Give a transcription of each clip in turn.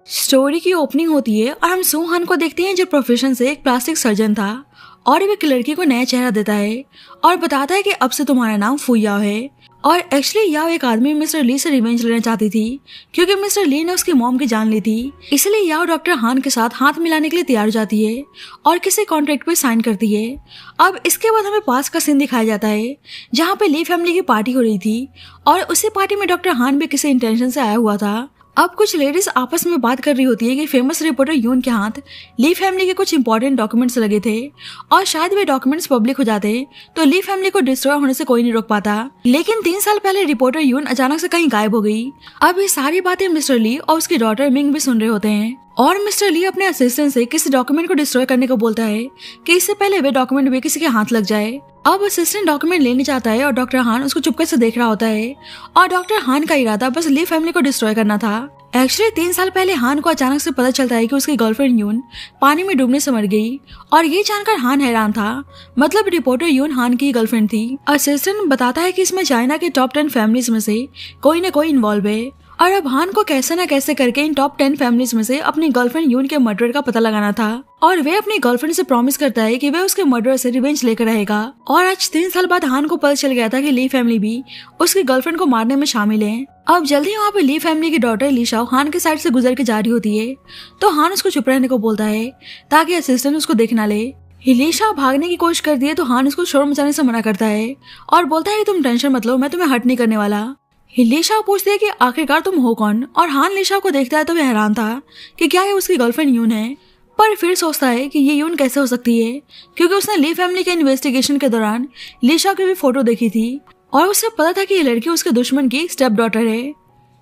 Story की opening होती है और हम सू हान को देखते हैं जो प्रोफेशन से एक प्लास्टिक सर्जन था और वो एक लड़की को नया चेहरा देता है और बताता है कि अब से तुम्हारा नाम फू याओ है। और एक्चुअली याओ एक आदमी मिस्टर ली से रिवेंज लेना चाहती थी क्योंकि मिस्टर ली ने उसकी मॉम की जान ली थी। इसलिए याओ डॉक्टर हान के साथ हाथ मिलाने के लिए तैयार हो जाती है और किसी कॉन्ट्रैक्ट पे साइन करती है। अब इसके बाद हमें पास का सीन दिखाया जाता है जहाँ पे ली फैमिली की पार्टी हो रही थी और उसी पार्टी में डॉक्टर हान भी किसी इंटेंशन से आया हुआ था। अब कुछ लेडीज आपस में बात कर रही होती है कि फेमस रिपोर्टर यून के हाथ ली फैमिली के कुछ इंपॉर्टेंट डॉक्यूमेंट्स लगे थे और शायद वे डॉक्यूमेंट्स पब्लिक हो जाते तो ली फैमिली को डिस्ट्रॉय होने से कोई नहीं रोक पाता। लेकिन 3 साल पहले रिपोर्टर यून अचानक से कहीं गायब हो गई। अब ये सारी बातें मिस्टर ली और उसकी डॉटर मिंग भी सुन रहे होते हैं और मिस्टर ली अपने असिस्टेंट से किसी डॉक्यूमेंट को डिस्ट्रॉय करने को बोलता है कि इससे पहले वे डॉक्यूमेंट भी किसी के हाथ लग जाए। अब असिस्टेंट डॉक्यूमेंट लेने जाता है और डॉक्टर हान उसको चुपके से देख रहा होता है और डॉक्टर हान का इरादा बस ली फैमिली को डिस्ट्रॉय करना था। एक्चुअली 3 साल पहले हान को अचानक से पता चलता है कि उसकी गर्लफ्रेंड यून पानी में डूबने से मर गई और ये जानकर हान हैरान था। मतलब रिपोर्टर यून हान की गर्लफ्रेंड थी। असिस्टेंट बताता है कि इसमें चाइना के टॉप 10 फैमिलीज में से कोई न कोई इन्वॉल्व है और अब हान को कैसे न कैसे करके इन टॉप 10 फैमिलीज में से अपनी गर्लफ्रेंड यून के मर्डर का पता लगाना था और वे अपनी गर्लफ्रेंड से प्रॉमिस करता है कि वे उसके मर्डर से रिवेंज लेकर रहेगा। और आज 3 साल बाद हान को पता चल गया था कि ली फैमिली भी उसकी गर्लफ्रेंड को मारने में शामिल है। अब जल्दी वहाँ पे ली फैमिली की डॉटर ली शाओ हान के साइड से गुजर के जा रही होती है तो हान उसको चुप रहने को बोलता है ताकि असिस्टेंट उसको देख ना ले। ली शाओ भागने की कोशिश करती है तो हान उसको शोर मचाने से मना करता है और बोलता है कि तुम टेंशन मत लो, मैं तुम्हें हर्ट नहीं करने वाला। ली शाओ पूछती है कि आखिरकार तुम हो कौन और हान ली शाओ को देखता है तो वह हैरान था कि क्या ये उसकी गर्लफ्रेंड यून है, पर फिर सोचता है कि ये यून कैसे हो सकती है क्योंकि उसने ली फैमिली के इन्वेस्टिगेशन के दौरान ली शाओ की भी फोटो देखी थी और उसे पता था कि ये लड़की उसके दुश्मन की स्टेप डॉटर है।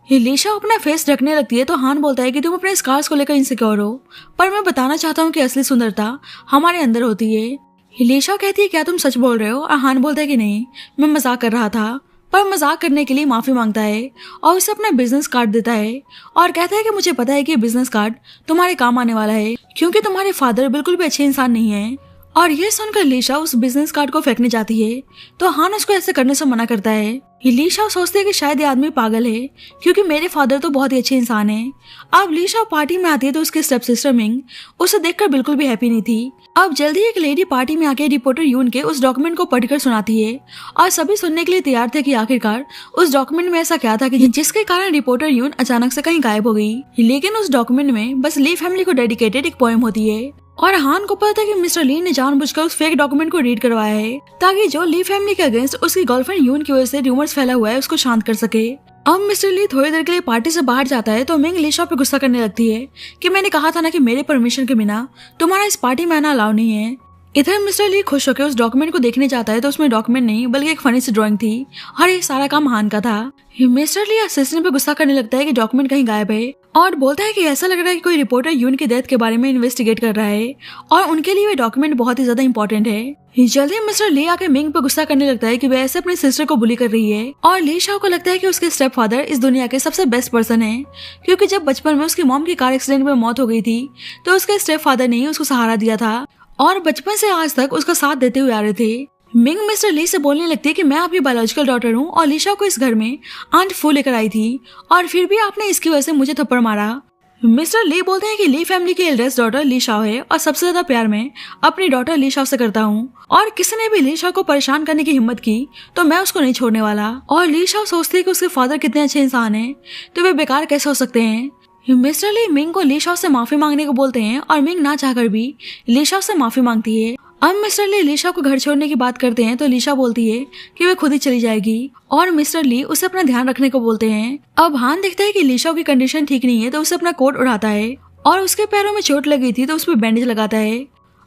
ली शाओ अपना फेस ढकने लगती है तो हान बोलता है कि तुम अपने स्कार्स को लेकर इनसिक्योर हो, पर मैं बताना चाहता हूँ कि असली सुंदरता हमारे अंदर होती है। ली शाओ कहती है क्या तुम सच बोल रहे हो और हान बोलता है कि नहीं, मैं मजाक कर रहा था, पर मजाक करने के लिए माफी मांगता है और उसे अपना बिजनेस कार्ड देता है और कहता है कि मुझे पता है कि बिजनेस कार्ड तुम्हारे काम आने वाला है क्योंकि तुम्हारे फादर बिल्कुल भी अच्छे इंसान नहीं है। और ये सुनकर ली शाओ उस बिजनेस कार्ड को फेंकने जाती है तो हान उसको ऐसे करने से मना करता है। ली शाओ सोचते है कि शायद ये आदमी पागल है क्योंकि मेरे फादर तो बहुत ही अच्छे इंसान हैं। अब ली शाओ पार्टी में आती है तो उसकी स्टेप सिस्टर मिंग उसे देखकर बिल्कुल भी हैप्पी नहीं थी। अब जल्दी एक लेडी पार्टी में आके रिपोर्टर यून के उस डॉक्यूमेंट को पढ़कर सुनाती है और सभी सुनने के लिए तैयार थे कि आखिरकार उस डॉक्यूमेंट में ऐसा क्या था कि जिसके कारण रिपोर्टर यून अचानक से कहीं गायब हो गई। लेकिन उस डॉक्यूमेंट में बस ली फैमिली को डेडिकेटेड एक पोएम होती है और हान को पता था कि मिस्टर ली ने जानबूझकर उस फेक डॉक्यूमेंट को रीड करवाया है ताकि जो ली फैमिली के अगेंस्ट उसकी गर्लफ्रेंड यून की वजह से रूमर्स फैला हुआ है उसको शांत कर सके। अब मिस्टर ली थोड़ी देर के लिए पार्टी से बाहर जाता है तो मिंग ली शाओ पे गुस्सा करने लगती है कि मैंने कहा था ना कि मेरे परमिशन के बिना तुम्हारा इस पार्टी में आना अलाउ नहीं है। इधर मिस्टर ली खुश होकर उस डॉक्यूमेंट को देखने जाता है तो उसमें डॉक्यूमेंट नहीं बल्कि एक फनी सी ड्राइंग थी और ये सारा काम हान का था। मिस्टर ली असिस्टेंट पे गुस्सा करने लगता है कि डॉक्यूमेंट कहीं गायब है और बोलता है कि ऐसा लग रहा है कि कोई रिपोर्टर यून की डेथ के बारे में इन्वेस्टिगेट कर रहा है और उनके लिए ये डॉक्यूमेंट बहुत ही ज्यादा इंपॉर्टेंट है। जल्दी मिस्टर ली आके मिंग पे गुस्सा करने लगता है कि वह ऐसे अपनी सिस्टर को बुली कर रही है और ली शाओ को लगता है कि उसके स्टेप फादर इस दुनिया के सबसे बेस्ट पर्सन है क्योंकि जब बचपन में उसकी मॉम की कार एक्सीडेंट में मौत हो गई थी तो उसके स्टेप फादर ने ही उसको सहारा दिया था और बचपन से आज तक उसका साथ देते हुए आ रहे थे। मिंग मिस्टर ली से बोलने लगती है कि मैं आपकी बायोलॉजिकल डॉटर हूँ और ली शाओ को इस घर में आंट फू लेकर आई थी और फिर भी आपने इसकी वजह से मुझे थप्पड़ मारा। मिस्टर ली बोलते हैं कि ली फैमिली की एल्डेस्ट डॉटर ली शाओ है और सबसे ज्यादा प्यार मैं अपनी डॉटर ली शाओ से करता हूँ और किसी ने भी ली शाओ को परेशान करने की हिम्मत की तो मैं उसको नहीं छोड़ने वाला। और ली शाओ सोचती है कि उसके फादर कितने अच्छे इंसान हैं तो वे बेकार कैसे हो सकते हैं। मिस्टर ली मिंग को ली शाओ से माफी मांगने को बोलते हैं और मिंग ना चाहकर भी ली शाओ से माफी मांगती है। अब मिस्टर ली ली शाओ को घर छोड़ने की बात करते हैं तो ली शाओ बोलती है कि वे खुद ही चली जाएगी और मिस्टर ली उसे अपना ध्यान रखने को बोलते हैं। अब हान देखता है कि ली शाओ की कंडीशन ठीक नहीं है तो उसे अपना कोट उड़ाता है और उसके पैरों में चोट लगी थी तो उस पर बैंडेज लगाता है।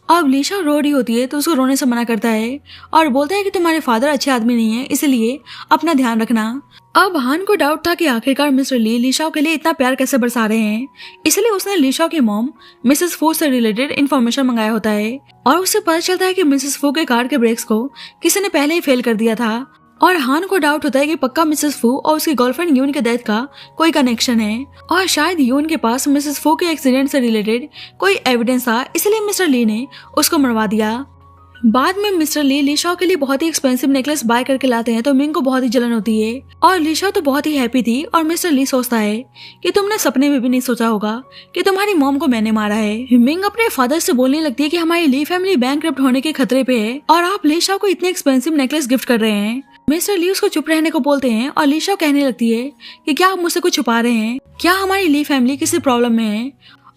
अब ली शाओ रो रही होती है तो उसको रोने से मना करता है और बोलता है कि तुम्हारे फादर अच्छे आदमी नहीं है इसलिए अपना ध्यान रखना। अब हान को डाउट था कि आखिरकार मिस्टर ली ली शाओ के लिए इतना प्यार कैसे बरसा रहे हैं, इसलिए उसने ली शाओ की मॉम मिसेस फू से रिलेटेड इन्फॉर्मेशन मंगाया होता है और उससे पता चलता है कि मिसेस फू के कार के ब्रेक्स को किसी ने पहले ही फेल कर दिया था और हान को डाउट होता है कि पक्का मिसेस फू और उसकी गर्लफ्रेंड यून के डेथ का कोई कनेक्शन है और शायद यून के पास मिसेस फू के एक्सीडेंट से रिलेटेड कोई एविडेंस था इसलिए मिस्टर ली ने उसको मरवा दिया। बाद में मिस्टर ली लीशाओ के लिए बहुत ही एक्सपेंसिव नेकलेस बाय करके लाते हैं तो मिंग को बहुत ही जलन होती है और लीशाओ तो बहुत ही हैप्पी थी और मिस्टर ली सोचता है कि तुमने सपने में भी नहीं सोचा होगा कि तुम्हारी मॉम को मैंने मारा है। मिंग अपने फादर से बोलने लगती है कि हमारी ली फैमिली बैंकरप्ट होने के खतरे पे है और आप लीशाओ को इतने एक्सपेंसिव नेकलेस गिफ्ट कर रहे हैं। मिस्टर ली उसको चुप रहने को बोलते हैं और लीशाओ कहने लगती है कि क्या आप मुझसे कुछ छुपा रहे हैं, क्या हमारी ली फैमिली किसी प्रॉब्लम में है।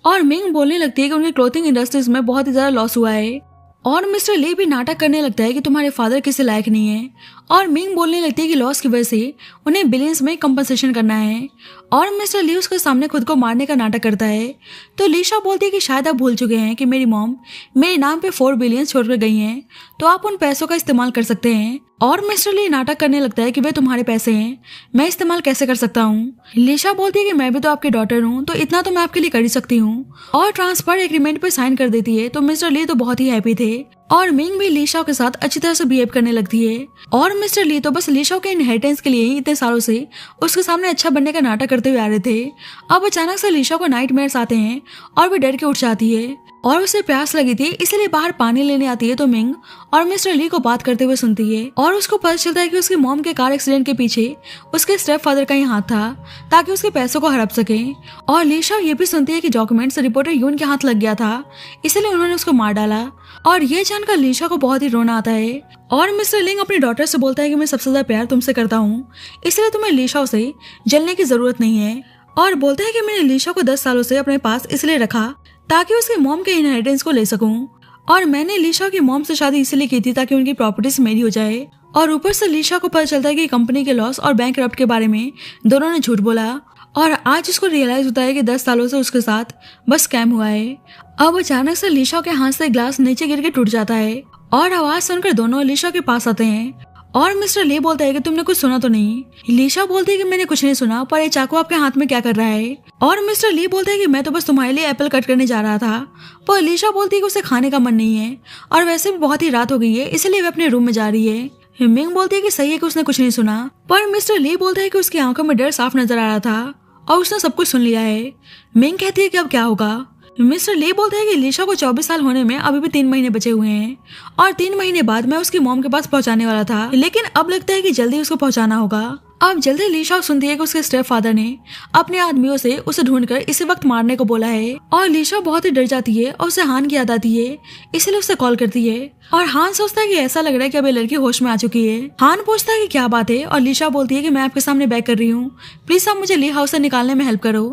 और मिंग बोलने लगती है कि उनके क्लोथिंग इंडस्ट्रीज में बहुत ही ज्यादा लॉस हुआ है और मिस्टर ली भी नाटक करने लगता है कि तुम्हारे फादर किसी लायक नहीं है और मिंग बोलने लगती है कि लॉस की वजह से उन्हें बिलियंस में कंपनसेशन करना है और मिस्टर ली उसके सामने खुद को मारने का नाटक करता है। तो लीशा बोलती है कि शायद आप भूल चुके हैं कि मेरी मॉम मेरे नाम पे 4 बिलियन छोड़कर गई हैं, तो आप उन पैसों का इस्तेमाल कर सकते हैं। और मिस्टर ली नाटक करने लगता है कि वे तुम्हारे पैसे हैं, मैं इस्तेमाल कैसे कर सकता हूँ। लीशा बोलती है कि मैं भी तो आपकी डॉटर हूँ, तो इतना तो मैं आपके लिए कर ही सकती हूँ और ट्रांसफर एग्रीमेंट पे साइन कर देती है। तो मिस्टर ली तो बहुत ही हैप्पी थे और मिंग भी लीशा के साथ अच्छी तरह से बिहेव करने लगती है और मिस्टर ली तो बस लीशा के इनहेरिटेंस के लिए ही इतने सालों से उसके सामने अच्छा बनने का नाटक करते हुए आ रहे थे। अब अचानक से लीशा को नाइटमेयर्स आते हैं और वे डर के उठ जाती है और उसे प्यास लगी थी इसलिए बाहर पानी लेने आती है। तो मिंग और मिस्टर ली को बात करते हुए सुनती है और उसको पता चलता है कि उसकी मॉम के कार एक्सीडेंट के पीछे उसके स्टेप फादर का ही हाथ था ताकि उसके पैसों को हड़प सके। और लीशा ये भी सुनती है कि डॉक्यूमेंट्स रिपोर्टर यून के हाथ लग गया था इसलिए उन्होंने उसको मार डाला और ये जानकर लीशा को बहुत ही रोना आता है। और मिस्टर लिंग अपनी डॉटर से बोलता है कि मैं सबसे ज्यादा प्यार तुमसे करता हूँ इसलिए तुम्हें लीशा से जलने की जरूरत नहीं है और बोलता है कि मैंने लीशा को 10 सालों से अपने पास इसलिए रखा ताकि उसकी मॉम के इनहेरिटेंस को ले सकूं और मैंने लीशा की मॉम से शादी इसलिए की थी ताकि उनकी प्रॉपर्टीज मेरी हो जाए। और ऊपर से लीशा को पता चलता है कि कंपनी के लॉस और बैंकरप्ट के बारे में दोनों ने झूठ बोला और आज उसको रियलाइज होता है कि 10 सालों से उसके साथ बस स्कैम हुआ है। अब अचानक से लीशा के हाथ से ग्लास नीचे गिर के टूट जाता है और आवाज सुनकर दोनों लीशा के पास आते हैं और मिस्टर ली बोलता है कि तुमने कुछ सुना तो नहीं। लीशा बोलती है कि मैंने कुछ नहीं सुना, पर ये चाकू आपके हाथ में क्या कर रहा है। और मिस्टर ली बोलता है कि मैं तो बस तुम्हारे लिए एप्पल कट करने जा रहा था। पर लीशा बोलती है कि उसे खाने का मन नहीं है और वैसे भी बहुत ही रात हो गई है इसलिए वे अपने रूम में जा रही है। मिंग बोलती है कि सही है कि उसने कुछ नहीं सुना, पर मिस्टर ली बोलता है कि उसकी आंखों में डर साफ नजर आ रहा था और उसने सब कुछ सुन लिया है। मिंग कहती है कि अब क्या होगा। मिस्टर ली बोलता है कि लीशा को 24 साल होने में अभी भी 3 महीने बचे हुए हैं और 3 महीने बाद मैं उसकी मॉम के पास पहुंचाने वाला था, लेकिन अब लगता है कि जल्दी उसको पहुंचाना होगा। अब जल्दी लीशा सुनती है कि उसके स्टेप फादर ने अपने आदमियों से उसे ढूंढकर इसी वक्त मारने को बोला है और लीशा बहुत ही डर जाती है और उसे हान की याद आती है इसलिए उसे कॉल करती है और हान सोचता है कि ऐसा लग रहा है कि अब ये लड़की होश में आ चुकी है। हान पूछता है कि क्या बात है और लीशा बोलती है कि मैं आपके सामने बैक कर रही हूँ, प्लीज आप मुझे ली हाउस से निकालने में हेल्प करो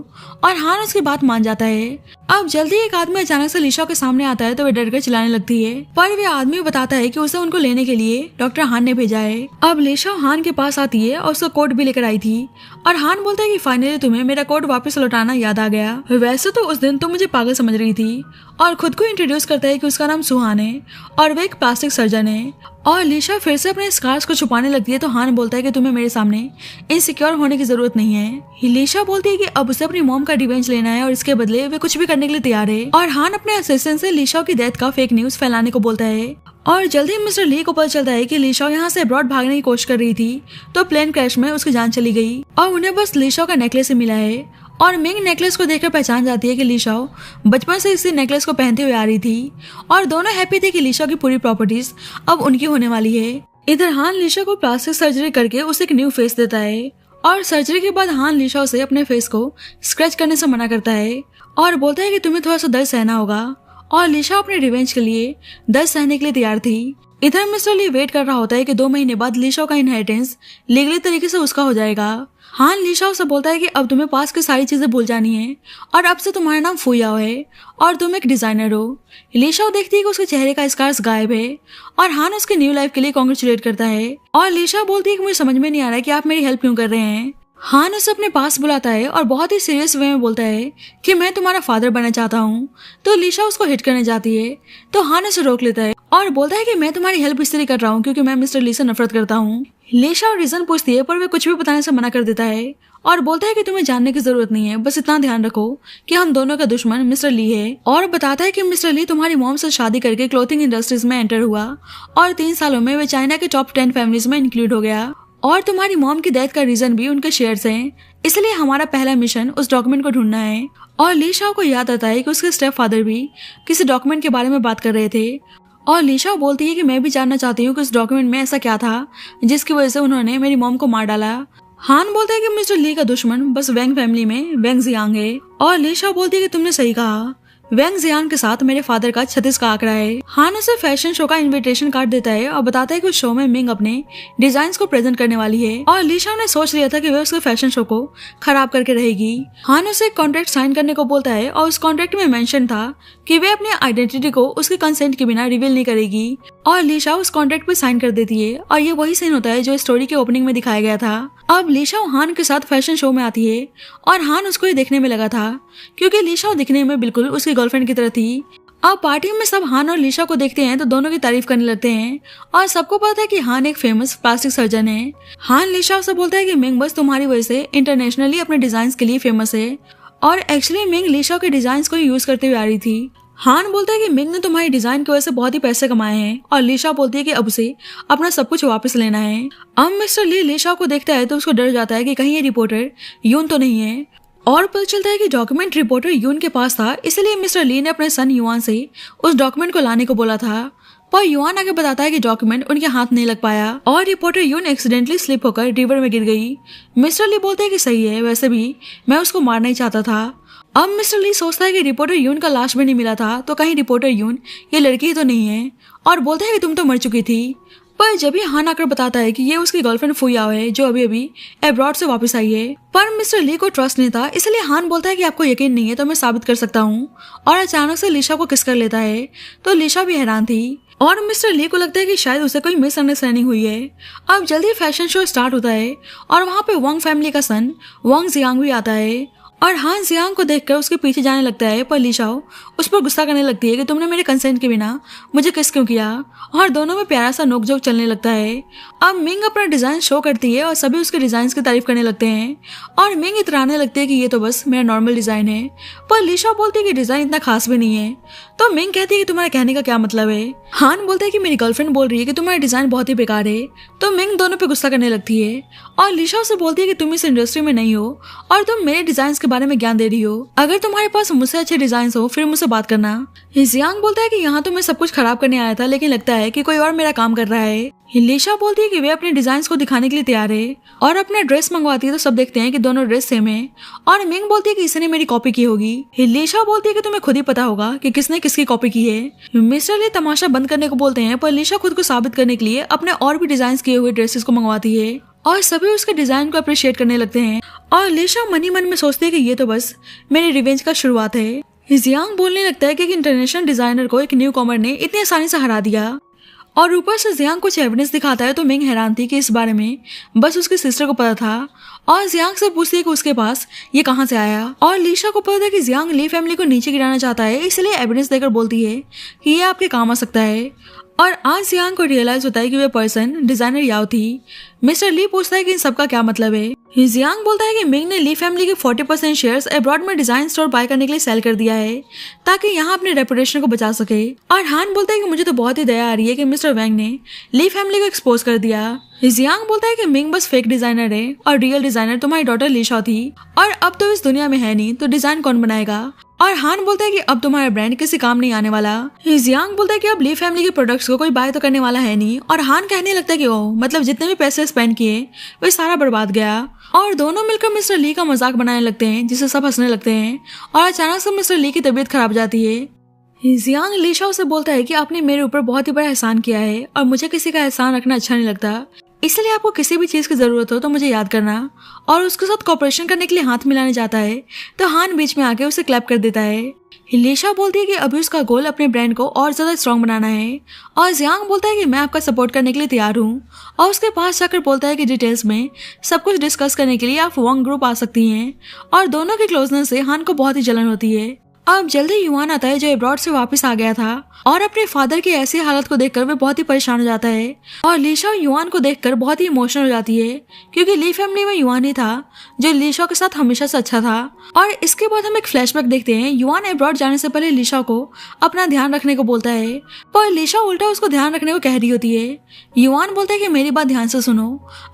और हान उसकी बात मान जाता है। अब जल्दी एक आदमी अचानक से लीशा के सामने आता है तो वे डर कर चिल्लाने लगती है, पर वे आदमी बताता है कि उसे उनको लेने के लिए डॉक्टर हान ने भेजा है। अब लीशा हान के पास आती है और उसका कोट भी लेकर आई थी और हान बोलता है कि फाइनली तुम्हें मेरा कोट वापस लौटाना याद आ गया। वैसे तो उस दिन तुम मुझे पागल समझ रही थी और खुद को इंट्रोड्यूस करता है कि उसका नाम सुहान है और वे एक प्लास्टिक सर्जन है। और लीशा फिर से अपने स्कार्स को छुपाने लगती है तो हान बोलता है कि तुम्हें मेरे सामने इनसिक्योर होने की जरूरत नहीं है। लीशा बोलती है कि अब उसे अपनी मॉम का रिवेंज लेना है और इसके बदले वे कुछ भी करने के लिए तैयार है। और हान अपने असिस्टेंट से लीशा की डेथ का फेक न्यूज फैलाने को बोलता है और जल्दी मिस्टर ली को पता चलता है कि लीशा यहाँ से अब्रॉड भागने की कोशिश कर रही थी तो प्लेन क्रैश में उसकी जान चली गई और उन्हें बस लीशा का नेकलेस ही मिला है। और मिंग नेकलेस को देखकर पहचान जाती है कि लीशा बचपन से इसी नेकलेस को पहनते हुए आ रही थी और दोनों हैप्पी थे कि लीशा की पूरी प्रॉपर्टीज अब उनकी होने वाली है। इधर हान लीशा को प्लास्टिक सर्जरी करके उसे एक न्यू फेस देता है और सर्जरी के बाद हान लीशा से अपने फेस को स्क्रैच करने से मना करता है और बोलता है कि तुम्हें थोड़ा सा दर्द सहना होगा और लीशा अपने रिवेंज के लिए दर्द सहने के लिए तैयार थी। इधर मिस्टर ली वेट कर रहा होता है कि 2 महीने बाद लीशा का इनहेरिटेंस लीगली तरीके से उसका हो जाएगा। हान लीशा से बोलता है कि अब तुम्हें पास की सारी चीजें भूल जानी है और अब से तुम्हारा नाम फुयाओ है और तुम एक डिजाइनर हो। लीशा देखती है कि उसके चेहरे का स्कार्स गायब है और हान उसके न्यू लाइफ के लिए कांग्रेचुलेट करता है और लीशा बोलती है कि मुझे समझ में नहीं आ रहा है कि आप मेरी हेल्प क्यों कर रहे हैं। हान उसे अपने पास बुलाता है और बहुत ही सीरियस वे में बोलता है कि मैं तुम्हारा फादर बनना चाहता हूँ। तो लीशा उसको हिट करने जाती है तो हान उसे रोक लेता है और बोलता है कि मैं तुम्हारी हेल्प इसलिए कर रहा हूँ क्योंकि मैं मिस्टर ली से नफरत करता हूँ। लीशा रीजन पूछती है पर वे कुछ भी बताने से मना कर देता है और बोलता है कि तुम्हें जानने की जरूरत नहीं है, बस इतना ध्यान रखो कि हम दोनों का दुश्मन मिस्टर ली है। और बताता है कि मिस्टर ली तुम्हारी मॉम से शादी करके क्लोथिंग इंडस्ट्रीज में एंटर हुआ और 3 सालों में वे चाइना के टॉप 10 फैमिलीज में इंक्लूड हो गया और तुम्हारी मॉम की डेथ का रीजन भी उनके शेयर्स हैं, इसलिए हमारा पहला मिशन उस डॉक्यूमेंट को ढूंढना है। और लीशा को याद आता है कि उसके स्टेप फादर भी किसी डॉक्यूमेंट के बारे में बात कर रहे थे और लीशा बोलती है कि मैं भी जानना चाहती हूँ कि उस डॉक्यूमेंट में ऐसा क्या था जिसकी वजह से उन्होंने मेरी मॉम को मार डाला। हान बोलता है कि मिस्टर ली का दुश्मन बस वैंग फैमिली में वैंग जियांग है। और लीशा बोलती है कि तुमने सही कहा, वैंग जियांग के साथ मेरे फादर का 36 का आंकड़ा है। हान उसे फैशन शो का इनविटेशन कार्ड देता है और बताता है कि उस शो में मिंग अपने डिजाइन्स को प्रेजेंट करने वाली है। और लीशा ने सोच लिया था कि वह उसके फैशन शो को खराब करके रहेगी। हान उसे एक कॉन्ट्रैक्ट साइन करने को बोलता है और उस कॉन्ट्रैक्ट में मेंशन था कि वे अपनी आइडेंटिटी को उसके कंसेंट के बिना रिवील नहीं करेगी। और लीशा उस कॉन्ट्रैक्ट पे साइन कर देती है और ये वही सीन होता है जो स्टोरी के ओपनिंग में दिखाया गया था। अब लीशा हान के साथ फैशन शो में आती है और हान उसको ये देखने में लगा था क्योंकि लीशा दिखने में बिल्कुल उसकी गर्लफ्रेंड की तरह थी। अब पार्टी में सब हान और लीशा को देखते हैं तो दोनों की तारीफ करने लगते हैं और सबको पता है कि हान एक फेमस प्लास्टिक सर्जन है। हान लीशा से बोलता है कि मिंग बस तुम्हारी वजह से इंटरनेशनली अपने डिजाइन के लिए फेमस है और एक्चुअली मिंग लीशा के डिजाइन को यूज करते हुए आ रही थी। हान बोलता है कि मिंग ने तुम्हारी डिजाइन की वजह से बहुत ही पैसे कमाए हैं और लीशा बोलती है कि अब उसे अपना सब कुछ वापस लेना है। अब मिस्टर ली लीशा को देखता है तो उसको डर जाता है कि कहीं ये रिपोर्टर यून तो नहीं है और पता चलता है कि डॉक्यूमेंट रिपोर्टर यून के पास था, इसलिए मिस्टर ली ने अपने सन युआन से उस डॉक्यूमेंट को लाने को बोला था। पर युआन आगे बताता है कि डॉक्यूमेंट उनके हाथ नहीं लग पाया और रिपोर्टर यून एक्सीडेंटली स्लिप होकर रिवर में गिर गई। मिस्टर ली बोलते हैं कि सही है, वैसे भी मैं उसको मारना ही चाहता था। अब मिस्टर ली सोचता है कि रिपोर्टर यून का लाश भी नहीं मिला था तो कहीं रिपोर्टर यून ये लड़की तो नहीं है और बोलता है कि तुम तो मर चुकी थी। पर जब ही हान आकर बताता है कि ये उसकी गर्लफ्रेंड फुयाओ है जो अभी अभी अब्रॉड से वापस आई है। पर मिस्टर ली को ट्रस्ट नहीं था, इसलिए हान बोलता है कि आपको यकीन नहीं है तो मैं साबित कर सकता हूँ और अचानक से लीशा को किस कर लेता है तो लीशा भी हैरान थी और मिस्टर ली को लगता है कि शायद उसे कोई मिसअंडरस्टैंडिंग हुई है। अब जल्दी फैशन शो स्टार्ट होता है और वहाँ पे वांग फैमिली का सन वांग जियांग भी आता है और हान जियांग को देखकर उसके पीछे जाने लगता है। पर लीशा उस पर गुस्सा करने लगती है कि तुमने मेरे कंसेंट के बिना मुझे किस क्यों किया और दोनों में प्यारा सा नोकझोंक चलने लगता है। अब मिंग अपना डिजाइन शो करती है और सभी उसके डिजाइन की तारीफ करने लगते हैं और मिंग इतराने लगती है कि ये तो बस मेरा नॉर्मल डिजाइन है। पर लीशा बोलती है कि डिजाइन इतना खास भी नहीं है तो मिंग कहती है कि तुम्हारे कहने का क्या मतलब है। हान बोलता है कि मेरी गर्लफ्रेंड बोल रही है कि तुम्हारा डिजाइन बहुत ही बेकार है तो मिंग दोनों पे गुस्सा करने लगती है और लीशा से बोलती है कि तुम इस इंडस्ट्री में नहीं हो और तुम मेरे डिजाइन के बारे में ज्ञान दे रही हो। अगर तुम्हारे पास मुझसे अच्छे डिजाइन हो फिर मुझसे बात करना। जियांग बोलता है कि यहाँ तो मैं सब कुछ खराब करने आया था लेकिन लगता है कि कोई और मेरा काम कर रहा है। लीशा बोलती है कि वे अपने डिजाइन को दिखाने के लिए तैयार है और अपना ड्रेस मंगवाती है तो सब देखते हैं कि दोनों ड्रेस सेम है और मिंग बोलती है कि इसने मेरी कॉपी की होगी। लीशा बोलती है कि तुम्हें खुद ही पता होगा कि किसने किसकी कॉपी की है। मिस्टर ली तमाशा बंद करने को बोलते हैं पर लीशा खुद को साबित करने के लिए अपने और भी डिजाइन किए हुए ड्रेसेस को मंगवाती है और सभी उसके डिजाइन को अप्रिशिएट करने लगते हैं और लीशा मन ही मन में सोचती है कि ये तो बस मेरी रिवेंज का शुरुआत है। जियांग बोलने लगता है कि इंटरनेशनल डिजाइनर को एक न्यू कॉमर ने इतनी आसानी से हरा दिया और ऊपर से जियांग कुछ एविडेंस दिखाता है तो मिंग हैरान थी कि इस बारे में बस उसकी सिस्टर को पता था और जियांग से पूछती है कि उसके पास ये कहाँ से आया और लीशा को पता है कि जियांग ली फैमिली को नीचे गिराना चाहता है, इसलिए एविडेंस देकर बोलती है कि ये आपके काम आ सकता है। और आज जियांग को रियलाइज होता है कि वे पर्सन डिजाइनर याओ थी। मिस्टर ली पूछता है कि इन सबका क्या मतलब है। जियांग बोलता है कि मिंग ने ली फैमिली के 40% शेयर्स अब्रॉड में डिजाइन स्टोर बाय करने के लिए सेल कर दिया है ताकि यहाँ अपने रेपुटेशन को बचा सके। और हान बोलता है कि मुझे तो बहुत ही दया आ रही है कि मिस्टर वैंग ने ली फैमिली को एक्सपोज कर दिया। जियांग बोलता है कि मिंग बस फेक डिजाइनर है और रियल डिजाइनर तुम्हारी डॉटर लीशा थी और अब तो इस दुनिया में है नहीं तो डिजाइन कौन बनाएगा। और हान बोलता है कि अब तुम्हारा ब्रांड किसी काम नहीं आने वाला। जियांग बोलता है कि अब ली फैमिली के प्रोडक्ट्स को कोई बाय तो करने वाला है नहीं और हान कहने लगता है कि ओह मतलब जितने भी पैसे स्पेंड किए वे सारा बर्बाद गया और दोनों मिलकर मिस्टर ली का मजाक बनाने लगते हैं जिससे सब हंसने लगते हैं और अचानक से मिस्टर ली की तबीयत खराब जाती है। जियांग लीशा से बोलता है कि आपने मेरे ऊपर बहुत ही बड़ा एहसान किया है और मुझे किसी का एहसान रखना अच्छा नहीं लगता, इसलिए आपको किसी भी चीज की जरूरत हो तो मुझे याद करना। और उसके साथ कोऑपरेशन करने के लिए हाथ मिलाने जाता है तो हान बीच में आके उसे क्लैप कर देता है। लीशा बोलती है कि अभी उसका गोल अपने ब्रांड को और ज्यादा स्ट्रॉन्ग बनाना है और जियांग बोलता है कि मैं आपका सपोर्ट करने के लिए तैयार हूँ और उसके पास जाकर बोलता है कि डिटेल्स में सब कुछ डिस्कस करने के लिए आप वांग ग्रुप आ सकती हैं। और दोनों के क्लोजनेस से हान को बहुत ही जलन होती है। अब जल्दी युआन आता है जो अब्रॉड से वापस आ गया था और अपने फादर की ऐसी हालत को देखकर वे बहुत ही परेशान हो जाता है और लीशा युआन को देखकर बहुत ही इमोशनल हो जाती है क्योंकि ली फैमिली में युआन ही था जो लीशा के साथ हमेशा से अच्छा था। और इसके बाद हम एक फ्लैशबैक देखते हैं। युआन अब्रॉड जाने से पहले लीशा को अपना ध्यान रखने को बोलता है पर लीशा उल्टा उसको ध्यान रखने को कह रही होती है। युआन बोलता है कि मेरी बात ध्यान से सुनो,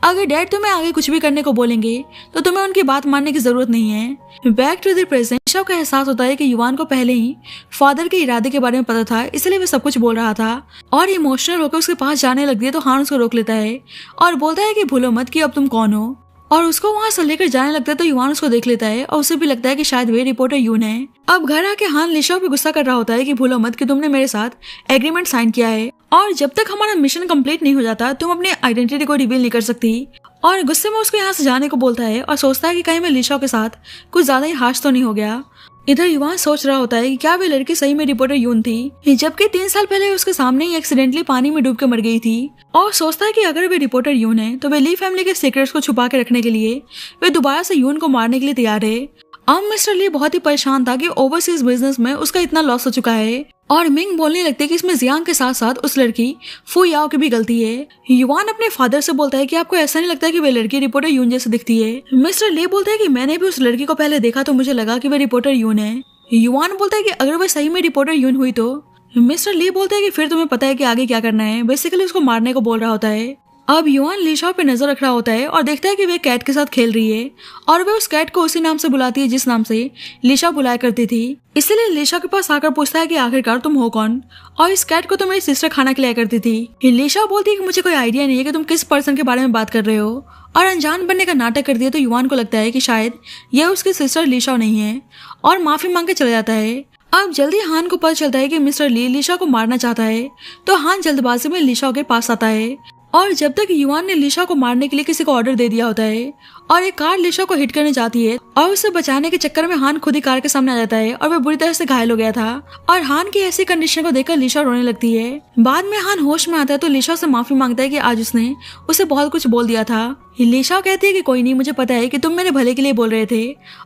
अगर डैड तुम्हें आगे कुछ भी करने को बोलेंगे तो तुम्हें उनकी बात मानने की जरूरत नहीं है। Back to the present Lisha को एहसास होता है कि युवान को पहले ही फादर के इरादे के बारे में पता था, इसलिए वो सब कुछ बोल रहा था और इमोशनल होकर उसके पास जाने लगती है तो हान उसको रोक लेता है और बोलता है कि भूलो मत कि अब तुम कौन हो, और उसको वहां से लेकर जाने लगता है तो युवान उसको देख लेता है और उसे भी लगता है कि शायद वे रिपोर्टर यून है। अब घर आके हान लिशा पे गुस्सा कर रहा होता है कि भूलो मत कि तुमने मेरे साथ एग्रीमेंट साइन किया है और जब तक हमारा मिशन कंप्लीट नहीं हो जाता तुम अपनी आइडेंटिटी को रिवील नहीं कर सकती, और गुस्से में उसको यहाँ से जाने को बोलता है और सोचता है कि कहीं मैं लिशा के साथ कुछ ज्यादा ही हाश तो नहीं हो गया। इधर युवान सोच रहा होता है कि क्या वे लड़की सही में रिपोर्टर यून थी, जबकि 3 साल पहले उसके सामने ही एक्सीडेंटली पानी में डूब के मर गई थी, और सोचता है कि अगर वे रिपोर्टर यून है तो वे ली फैमिली के सीक्रेट्स को छुपा के रखने के लिए वे दोबारा से यून को मारने के लिए तैयार है। अब मिस्टर ली बहुत ही परेशान था कि ओवरसीज बिजनेस में उसका इतना लॉस हो चुका है, और मिंग बोलने लगते कि इसमें जियांग के साथ साथ उस लड़की फू याओ की भी गलती है। युवान अपने फादर से बोलता है कि आपको ऐसा नहीं लगता कि वे लड़की रिपोर्टर यून जैसे दिखती है। मिस्टर ले बोलता है कि मैंने भी उस लड़की को पहले देखा तो मुझे लगा कि वे रिपोर्टर यून है। युवान बोलता है कि अगर वह सही में रिपोर्टर यून हुई तो मिस्टर ली बोलता है कि फिर तुम्हें पता है कि आगे क्या करना है, बेसिकली उसको मारने को बोल रहा होता है। अब युवान लिशा पे नजर रख रहा होता है और देखता है कि वे कैट के साथ खेल रही है और वे उस कैट को उसी नाम से बुलाती है जिस नाम से लिशा बुलाया करती थी। इसीलिए लिशा के पास आकर पूछता है कि आखिरकार तुम हो कौन, और इस कैट को तो मेरी सिस्टर खाना खिलाया करती थी। लिशा बोलती है कि मुझे कोई आइडिया नहीं है कि तुम किस पर्सन के बारे में बात कर रहे हो, और अनजान बनने का नाटक कर दिया तो युवान को लगता है कि शायद यह उसकी सिस्टर लिशा नहीं है और माफी मांग के चला जाता है। अब जल्दी हान को पता चलता है कि मिस्टर ली लिशा को मारना चाहता है, तो हान जल्दबाजी में लिशा के पास आता है, और जब तक युवान ने लिशा को मारने के लिए किसी को ऑर्डर दे दिया होता है और एक कार लिशा को हिट करने जाती है और उसे बचाने के चक्कर में हान खुद ही कार के सामने आ जाता है और वह बुरी तरह से घायल हो गया था, और हान की ऐसी कंडीशन को देखकर लिशा रोने लगती है। बाद में हान होश में आता है तो लिशा से माफी मांगता है कि आज उसने उसे बहुत कुछ बोल दिया था। लिशा कहती है कि कोई नहीं, मुझे पता है कि तुम मेरे भले के लिए बोल रहे थे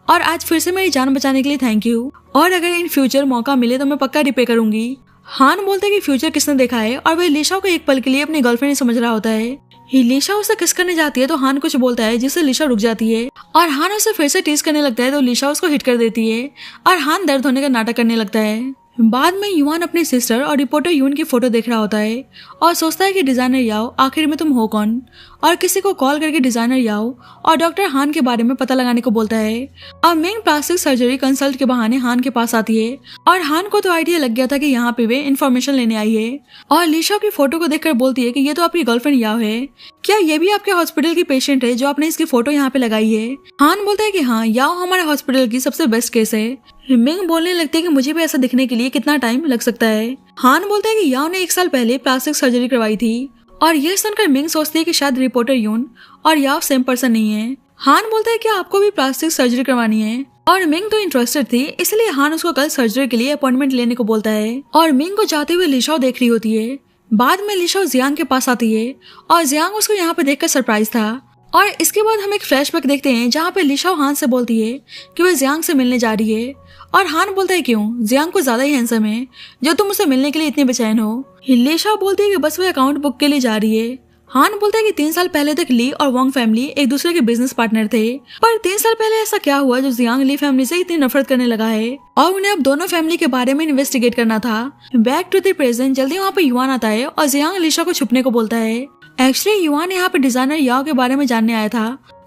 और आज फिर से मेरी जान बचाने के लिए थैंक यू, और अगर इन फ्यूचर मौका मिले तो मैं पक्का रिपे करूंगी। हान बोलते है कि फ्यूचर किसने देखा है, और वह लिशा को एक पल के लिए अपनी गर्लफ्रेंड समझ रहा होता है। लिशा उसे किस करने जाती है तो हान कुछ बोलता है जिससे लिशा रुक जाती है, और हान उसे फिर से टीज करने लगता है तो लिशा उसको हिट कर देती है और हान दर्द होने का नाटक करने लगता है। बाद में युवान अपनी सिस्टर और रिपोर्टर यून की फोटो देख रहा होता है और सोचता है कि डिजाइनर याओ आखिर में तुम हो कौन, और किसी को कॉल करके डिजाइनर याओ और डॉक्टर हान के बारे में पता लगाने को बोलता है। अब मिंग प्लास्टिक सर्जरी कंसल्ट के बहाने हान के पास आती है और हान को तो आइडिया लग गया था कि यहाँ पे वे इन्फॉर्मेशन लेने आई है, और लिशा की फोटो को देखकर बोलती है कि ये तो आपकी गर्लफ्रेंड याओ है, क्या ये भी आपके हॉस्पिटल की पेशेंट है जो आपने इसकी फोटो यहाँ पे लगाई है। हान बोलता है कि हाँ, याओ हमारे हॉस्पिटल की सबसे बेस्ट केस है। मिंग बोलने लगती है कि मुझे भी ऐसा दिखने के लिए कितना टाइम लग सकता है। हान बोलता है कि याओ ने 1 साल पहले प्लास्टिक सर्जरी करवाई थी, और ये सुनकर मिंग सोचती है कि शायद रिपोर्टर यून और याओ सेम पर्सन नहीं है। हान बोलता है कि आपको भी प्लास्टिक सर्जरी करवानी है, और मिंग तो इंटरेस्टेड थी, इसलिए हान उसको कल सर्जरी के लिए अपॉइंटमेंट लेने को बोलता है, और मिंग को जाते हुए लिशा देख रही होती है। बाद में लिशा जियांग के पास आती है और जियांग उसको यहाँ पे देखकर सरप्राइज था, और इसके बाद हम एक फ्लैशबैक देखते हैं जहाँ पे लिशा हान से बोलती है कि वह जियांग से मिलने जा रही है, और हान बोलता है क्यों, जियांग को ज्यादा ही हैंडसम है जो तुम उसे मिलने के लिए इतनी बेचैन हो। लिशा बोलती है कि बस वह अकाउंट बुक के लिए जा रही है। हान बोलता है कि 3 साल पहले तक ली और वोंग फैमिली एक दूसरे के बिजनेस पार्टनर थे, पर 3 साल पहले ऐसा क्या हुआ जो जियांग ली फैमिली से इतनी नफरत करने लगा है, और उन्हें अब दोनों फैमिली के बारे में इन्वेस्टिगेट करना था। बैक टू द प्रेजेंट जल्दी वहाँ पे युवान आता है और जियांग लिशा को छुपने को बोलता है। एक्चुअली युवान यहाँ पे डिजाइनर याओ के बारे में जानने आया था,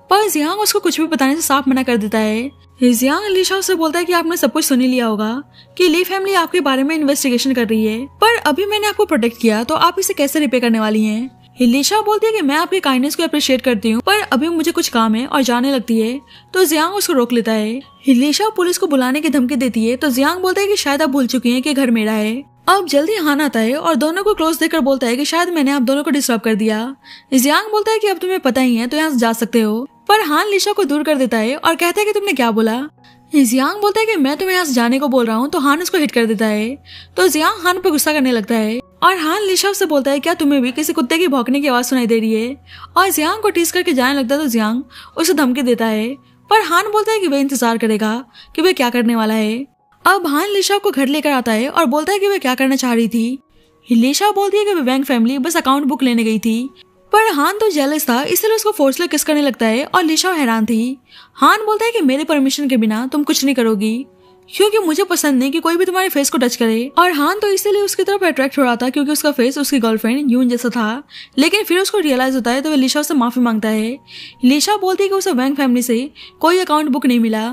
पर जियांग उसको कुछ भी बताने से साफ मना कर देता है। जियांग लिशा से बोलता है कि आपने सब कुछ सुन लिया होगा कि ली फैमिली आपके बारे में इन्वेस्टिगेशन कर रही है, पर अभी मैंने आपको प्रोटेक्ट किया तो आप इसे कैसे रिपे करने वाली हैं। लिशा बोलती है कि मैं आपकी काइंडनेस को अप्रिशिएट करती हूँ, पर अभी मुझे कुछ काम है, और जाने लगती है तो जियांग उसको रोक लेता है। लिशा पुलिस को बुलाने की धमकी देती है तो जियांग बोलता है कि शायद आप भूल चुकी हैं कि घर मेरा है। अब जल्दी हान आता है और दोनों को क्लोज देखकर बोलता है कि शायद मैंने आप दोनों को डिस्टर्ब कर दिया। जियांग बोलता है कि अब तुम्हें पता ही है तो यहाँ से जा सकते हो, पर हान लिशा को दूर कर देता है और कहता है कि तुमने क्या बोला। जियांग बोलता है कि मैं तुम्हें यहाँ से जाने को बोल रहा हूँ, तो हान उसको हिट कर देता है, तो जियांग हान पर गुस्सा करने लगता है, और हान लिशा से बोलता है क्या तुम्हें भी किसी कुत्ते की भौंकने की आवाज सुनाई दे रही है, और जियांग को टीज करके जाने लगता है तो जियांग उसे धमकी देता है, पर हान बोलता है कि वह इंतजार करेगा कि वह क्या करने वाला है। अब हान लिशा को घर लेकर आता है और बोलता है कि वह क्या करना चाह रही थी। लिशा बोलती है कि वह वैंग फैमिली बस अकाउंट बुक लेने गई थी, पर हान तो जेलस था इसलिए उसको फोर्सली किस करने लगता है, और लिशा हैरान थी। हान बोलता है कि मेरे परमिशन के बिना तुम कुछ नहीं करोगी, क्योंकि मुझे पसंद नहीं कि कोई भी तुम्हारे फेस को टच करे, और हान तो इसीलिए उसकी तरफ अट्रैक्ट हो रहा था क्योंकि उसका फेस उसकी गर्लफ्रेंड यून जैसा था। लेकिन फिर उसको रियलाइज होता है तो वह लिशा से माफी मांगता है। लिशा बोलती है कि उसे वैंग फैमिली से कोई अकाउंट बुक नहीं मिला।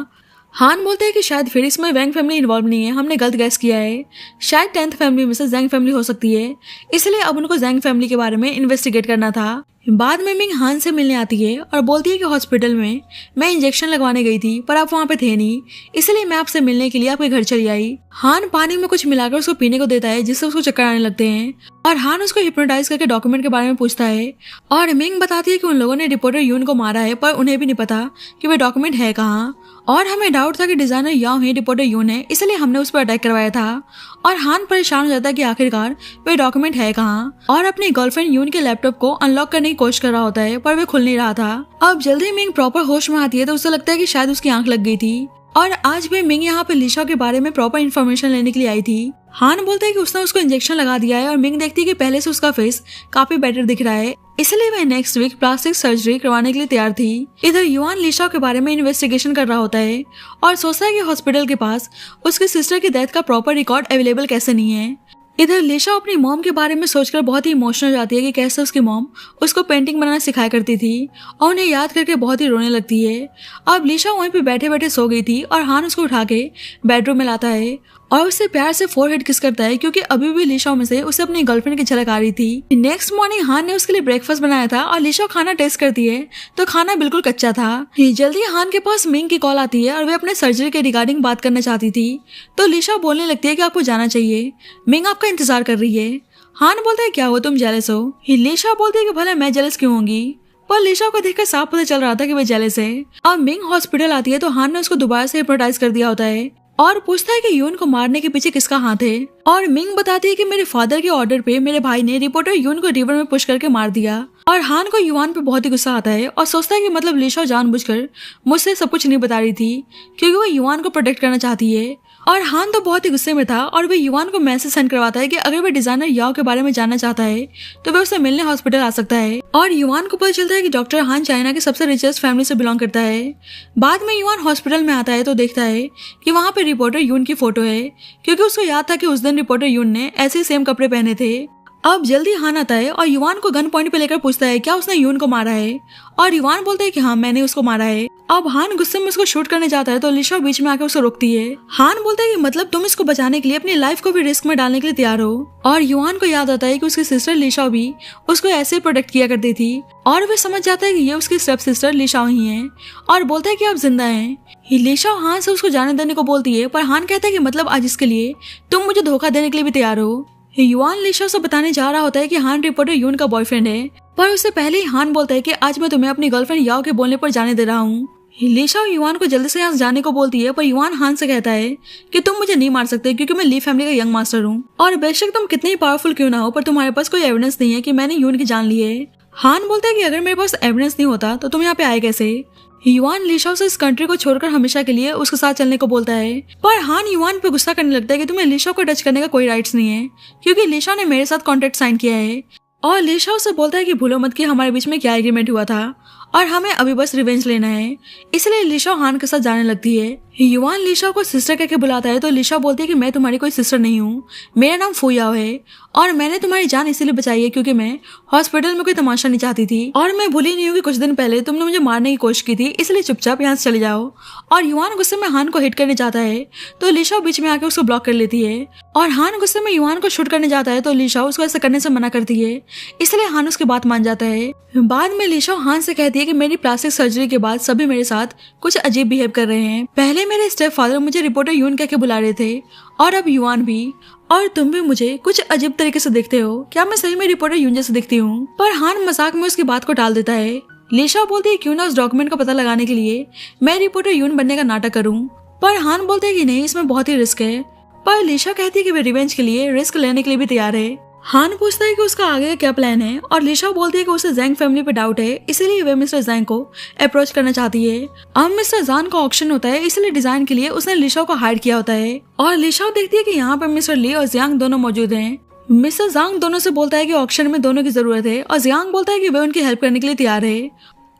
हान बोलते हैं कि शायद फिर इसमें वैंग फैमिली इन्वॉल्व नहीं है, हमने गलत गैस किया है, शायद 10th फैमिली में से जैंग फैमिली हो सकती है, इसलिए अब उनको जैंग फैमिली के बारे में इन्वेस्टिगेट करना था। बाद में मिंग हान से मिलने आती है और बोलती है कि हॉस्पिटल में मैं इंजेक्शन लगवाने गई थी पर आप वहाँ पे थे नहीं, इसलिए मैं आपसे मिलने के लिए आपके घर चली आई। हान पानी में कुछ मिलाकर उसको पीने को देता है जिससे उसको चक्कर आने लगते हैं और हान उसको हिप्नोटाइज करके डॉक्यूमेंट के बारे में पूछता है और मिंग बताती है कि उन लोगों ने रिपोर्टर यून को मारा है पर उन्हें भी नहीं पता कि वह डॉक्यूमेंट है कहाँ और हमें डाउट था कि डिजाइनर याओ ही रिपोर्टर यून है, इसलिए हमने उस पर अटैक करवाया था। और हान परेशान हो जाता है कि आखिरकार वह डॉक्यूमेंट है कहाँ और अपनी गर्लफ्रेंड यून के लैपटॉप को अनलॉक करने की कोशिश कर रहा होता है पर वह खुल नहीं रहा था। अब जल्दी मिंग प्रॉपर होश में आती है तो उसे लगता है कि शायद उसकी आंख लग गई थी और आज भी मिंग यहाँ पे लिशा के बारे में प्रॉपर इन्फॉर्मेशन लेने के लिए आई थी। हान बोलता है कि उसने उसको इंजेक्शन लगा दिया है और मिंग देखती है कि पहले से उसका फेस काफी बेटर दिख रहा है, इसलिए वह नेक्स्ट वीक प्लास्टिक सर्जरी करवाने के लिए तैयार थी। इधर युआन लिशा के बारे में इन्वेस्टिगेशन कर रहा होता है और सोचता है कि हॉस्पिटल के पास उसकी सिस्टर की डेथ का प्रॉपर रिकॉर्ड अवेलेबल कैसे नहीं है। इधर लिशा अपनी मॉम के बारे में सोचकर बहुत ही इमोशनल हो जाती है कि कैसे उसकी मॉम उसको पेंटिंग बनाना सिखाया करती थी और उन्हें याद करके बहुत ही रोने लगती है। अब लिशा वहीं पे बैठे बैठे सो गई थी और हान उसको उठा के बेडरूम में लाता है और उससे प्यार से फोरहेड किस करता है क्योंकि अभी भी लिशा में से उसे अपनी गर्लफ्रेंड की झलक आ रही थी। नेक्स्ट मॉर्निंग हान ने उसके लिए ब्रेकफास्ट बनाया था और लिशा खाना टेस्ट करती है तो खाना बिल्कुल कच्चा था। जल्दी हान के पास मिंग की कॉल आती है और वे अपने सर्जरी के रिगार्डिंग बात करना चाहती थी तो लिशा बोलने लगती है कि आपको जाना चाहिए, मिंग आपका इंतजार कर रही है। हान बोलता है क्या हो तुम जेलस हो? लिशा बोलती है कि भला मैं जेलस क्यों होंगी, पर लिशा को देखकर साफ पता चल रहा था कि वे जेलस है। अब मिंग हॉस्पिटल आती है तो हान ने उसको दोबारा से हिप्नोटाइज कर दिया होता है और पूछता है कि यून को मारने के पीछे किसका हाथ है और मिंग बताती है कि मेरे फादर के ऑर्डर पे मेरे भाई ने रिपोर्टर यून को रिवर में पुश करके मार दिया। और हान को युआन पे बहुत ही गुस्सा आता है और सोचता है कि मतलब लिशा जानबूझकर मुझसे सब कुछ नहीं बता रही थी क्योंकि वो युआन को प्रोटेक्ट करना चाहती है। और हान तो बहुत ही गुस्से में था और वे युआन को मैसेज सेंड करवाता है कि अगर वह डिजाइनर याओ के बारे में जानना चाहता है तो वह उसे मिलने हॉस्पिटल आ सकता है। और युआन को पता चलता है कि डॉक्टर हान चाइना की सबसे रिचेस्ट फैमिली से बिलोंग करता है। बाद में युआन हॉस्पिटल में आता है तो देखता है कि वहाँ पे रिपोर्टर यून की फोटो है क्योंकि उसको याद था कि उस दिन रिपोर्टर यून ने ऐसे ही सेम कपड़े पहने थे। अब जल्दी हान आता है और युआन को गन पॉइंट पे लेकर पूछता है क्या उसने यून को मारा है और युआन बोलता है कि हाँ मैंने उसको मारा है। अब हान गुस्से में उसको शूट करने जाता है तो लिशा बीच में आकर उसे रोकती है। हान बोलता है कि मतलब तुम इसको बचाने के लिए अपनी लाइफ को भी रिस्क में डालने के लिए तैयार हो। और युआन को याद आता है कि उसकी सिस्टर लिशा भी उसको ऐसे प्रोटेक्ट किया करती थी और वे समझ जाता है कि ये उसकी स्टेप सिस्टर लिशा ही है और बोलता है कि आप जिंदा हैं। लिशा हान से उसको जाने देने को बोलती है पर हान कहता है कि मतलब आज इसके लिए तुम मुझे धोखा देने के लिए भी तैयार हो। युआन लिशा से बताने जा रहा होता है कि हान रिपोर्टर यून का बॉयफ्रेंड है पर उससे पहले ही हान बोलता है कि आज मैं तुम्हें अपनी गर्लफ्रेंड याओ के बोलने पर जाने दे रहा हूँ। लिशा युआन को जल्दी से यहाँ जाने को बोलती है पर युआन हान से कहता है कि तुम मुझे नहीं मार सकते क्योंकि मैं ली फैमिली का यंग मास्टर हूँ और बेशक तुम कितने ही पावरफुल क्यों ना हो पर तुम्हारे पास कोई एविडेंस नहीं है कि मैंने यून की जान ली है। हान बोलता है कि अगर मेरे पास एविडेंस नहीं होता तो तुम यहाँ पे आए कैसे। युआन लिशा से इस कंट्री को छोड़कर हमेशा के लिए उसके साथ चलने को बोलता है पर हान युआन पे गुस्सा करने लगता है कि तुम्हें लिशा को टच करने का कोई राइट्स नहीं है क्योंकि लिशा ने मेरे साथ कॉन्ट्रैक्ट साइन किया है। और लिशा उसे बोलता है कि भूलो मत कि हमारे बीच में क्या एग्रीमेंट हुआ था और हमें अभी बस रिवेंज लेना है, इसलिए लिशा हान के साथ जाने लगती है। युआन लिशा को सिस्टर कहकर बुलाता है तो लिशा बोलती है कि मैं तुम्हारी कोई सिस्टर नहीं हूँ, मेरा नाम फुयाओ है और मैंने तुम्हारी जान इसीलिए बचाई है क्योंकि मैं हॉस्पिटल में कोई तमाशा नहीं चाहती थी और मैं भूली नहीं हूँ कि कुछ दिन पहले तुमने मुझे मारने की कोशिश की थी, इसलिए चुपचाप यहाँ से चले जाओ। और युआन गुस्से में हान को हिट करने जाता है तो लिशा बीच में आकर उसको ब्लॉक कर लेती है और हान गुस्से में युआन को शूट करने जाता है तो लिशा उसको ऐसा करने से मना करती है, इसलिए हान उसकी बात मान जाता है। बाद में लिशा हान से कहती है कि मेरी प्लास्टिक सर्जरी के बाद सभी मेरे साथ कुछ अजीब बिहेव कर रहे हैं। पहले मेरे स्टेप फादर मुझे रिपोर्टर यून कह के बुला रहे थे और अब युआन भी, और तुम भी मुझे कुछ अजीब तरीके से देखते हो, क्या मैं सही में रिपोर्टर यून जैसे दिखती हूँ? पर हान मजाक में उसकी बात को टाल देता है। लिशा बोलती है क्यों ना उस डॉक्यूमेंट का पता लगाने के लिए मैं रिपोर्टर यून बनने का नाटक करूँ, पर हान बोलते है कि नहीं इसमें बहुत ही रिस्क है। पर लिशा कहती है कि वे रिवेंज के लिए रिस्क लेने के लिए भी तैयार है। हान पूछता है कि उसका आगे का क्या प्लान है और लिशा बोलती है कि उसे जैंग फैमिली पे डाउट है, इसलिए वे मिस्टर जैंग को अप्रोच करना चाहती है। अब मिस्टर जान का ऑक्शन होता है, इसलिए डिजाइन के लिए उसने लिशा को हायर किया होता है और लिशा देखती है कि यहाँ पर मिस्टर ली और जियांग दोनों मौजूद हैं। मिस्टर जांग दोनों से बोलता है कि ऑक्शन में दोनों की जरूरत है और जियांग बोलता है कि वे उनकी हेल्प करने के लिए तैयार है।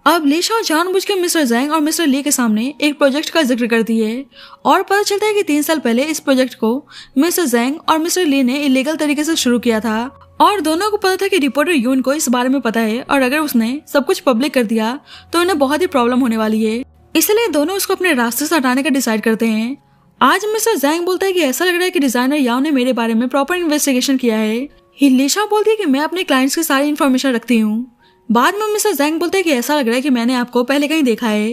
अब लिशा जानबूझकर मिस्टर जैंग और मिस्टर ली के सामने एक प्रोजेक्ट का जिक्र करती है और पता चलता है कि 3 साल पहले इस प्रोजेक्ट को मिस्टर जैंग और मिस्टर ली ने इलीगल तरीके से शुरू किया था और दोनों को पता था कि रिपोर्टर यून को इस बारे में पता है और अगर उसने सब कुछ पब्लिक कर दिया तो उन्हें बहुत ही प्रॉब्लम होने वाली है। इसलिए दोनों उसको अपने रास्ते से हटाने का डिसाइड करते हैं। आज मिस्टर जैंग बोलता है कि ऐसा लग रहा है कि डिजाइनर याओ ने मेरे बारे में प्रॉपर इन्वेस्टिगेशन किया है। हिलेशा बोलती है कि मैं अपने क्लाइंट्स की सारी इन्फॉर्मेशन रखती हूँ। बाद में मिस्टर जैंग बोलते हैं कि ऐसा लग रहा है कि मैंने आपको पहले कहीं देखा है।